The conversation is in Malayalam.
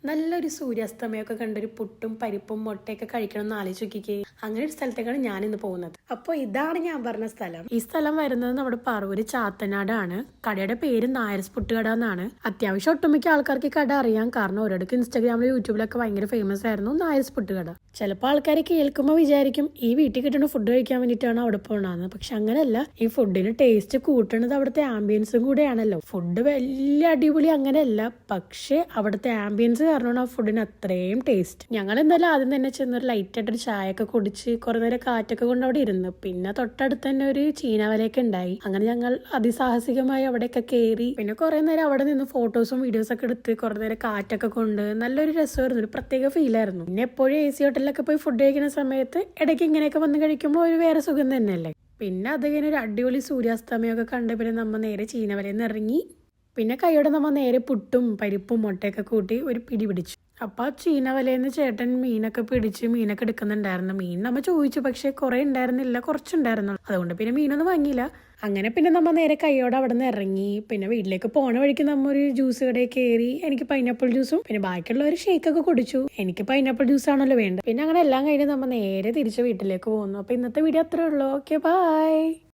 നല്ലൊരു സൂര്യാസ്തമയമൊക്കെ കണ്ടൊരു പുട്ടും പരിപ്പും മുട്ടയൊക്കെ കഴിക്കണം എന്ന് ആലോചിച്ച് നോക്കിക്കേ. അങ്ങനെ ഒരു സ്ഥലത്തേക്കാണ് ഞാനിന്ന് പോകുന്നത്. അപ്പോൾ ഇതാണ് ഞാൻ പറഞ്ഞ സ്ഥലം. ഈ സ്ഥലം വരുന്നത് നമ്മുടെ പറവൂര് ചാത്തനാടാണ്. കടയുടെ പേര് നായർസ് പുട്ടുകട എന്നാണ്. അത്യാവശ്യം ഒട്ടുമിക്ക ആൾക്കാർക്ക് ഈ കട അറിയാം. കാരണം ഒരിടക്ക് ഇൻസ്റ്റാഗ്രാമിലും യൂട്യൂബിലൊക്കെ ഭയങ്കര ഫേമസ് ആയിരുന്നു നായർസ് പുട്ടുകട. ചിലപ്പോൾ ആൾക്കാർ കേൾക്കുമ്പോൾ വിചാരിക്കും ഈ വീട്ടിൽ കിട്ടുന്ന ഫുഡ് കഴിക്കാൻ വേണ്ടിയിട്ടാണ് അവിടെ പോകണമെന്ന്. പക്ഷെ അങ്ങനെയല്ല. ഈ ഫുഡിന് ടേസ്റ്റ് കൂട്ടുന്നത് അവിടുത്തെ ആംബിയൻസും കൂടെയാണല്ലോ. ഫുഡ് വലിയ അടിപൊളി അങ്ങനെയല്ല, പക്ഷെ അവിടുത്തെ ആംബിയൻസ് കാരണമാണ് ആ ഫുഡിന് അത്രയും ടേസ്റ്റ്. ഞങ്ങൾ എന്തായാലും ആദ്യം തന്നെ ചെന്നൊരു ലൈറ്റായിട്ടൊരു ചായയൊക്കെ കുടിച്ച് കുറെ നേരം കാറ്റൊക്കെ കൊണ്ട് അവിടെ ഇരുന്ന്. പിന്നെ തൊട്ടടുത്ത് തന്നെ ഒരു ചീനവലയൊക്കെ ഉണ്ടായി. അങ്ങനെ ഞങ്ങൾ അതിസാഹസികമായി അവിടെയൊക്കെ കയറി. പിന്നെ കുറെ നേരം അവിടെ നിന്ന് ഫോട്ടോസും വീഡിയോസും ഒക്കെ എടുത്ത് കുറെ നേരം കാറ്റൊക്കെ കൊണ്ട് നല്ലൊരു രസമായിരുന്നു. ഒരു പ്രത്യേക ഫീലായിരുന്നു. പിന്നെ എപ്പോഴും AC ഹോട്ടലിലൊക്കെ പോയി ഫുഡ് കഴിക്കുന്ന സമയത്ത് ഇടയ്ക്ക് ഇങ്ങനെയൊക്കെ വന്ന് കഴിക്കുമ്പോൾ ഒരു വേറെ സുഖം തന്നെയല്ലേ. പിന്നെ അത് കഴിഞ്ഞ് ഒരു അടിപൊളി സൂര്യാസ്തമയമൊക്കെ കണ്ട് പിന്നെ നമ്മൾ നേരെ ചീനവലയിൽ നിന്ന് ഇറങ്ങി. പിന്നെ കൈയോടെ നമ്മൾ നേരെ പുട്ടും പരിപ്പും മുട്ടയൊക്കെ കൂട്ടി ഒരു പിടി പിടിച്ചു. അപ്പോൾ ആ ചീനവലയിൽ ചേട്ടൻ മീനൊക്കെ പിടിച്ച് മീനൊക്കെ എടുക്കുന്നുണ്ടായിരുന്നു. മീൻ നമ്മൾ ചോദിച്ചു, പക്ഷെ കുറെ ഉണ്ടായിരുന്നില്ല, കുറച്ചുണ്ടായിരുന്നു. അതുകൊണ്ട് പിന്നെ മീനൊന്നും വാങ്ങിയില്ല. അങ്ങനെ പിന്നെ നമ്മൾ നേരെ കൈയോടെ അവിടെ നിന്ന് ഇറങ്ങി. പിന്നെ വീട്ടിലേക്ക് പോണ വഴിക്ക് നമ്മൾ ഒരു ജ്യൂസ് കടയിൽ കയറി. എനിക്ക് പൈനാപ്പിൾ ജ്യൂസും പിന്നെ ബാക്കിയുള്ള ഒരു ഷേക്കൊക്കെ കുടിച്ചു. എനിക്ക് പൈനാപ്പിൾ ജ്യൂസ് ആണല്ലോ വേണ്ടത്. പിന്നെ അങ്ങനെ എല്ലാം കഴിഞ്ഞ് നമ്മൾ നേരെ തിരിച്ച് വീട്ടിലേക്ക് പോകുന്നു. അപ്പോൾ ഇന്നത്തെ വീഡിയോ അത്രേ ഉള്ളൂ. Okay, by.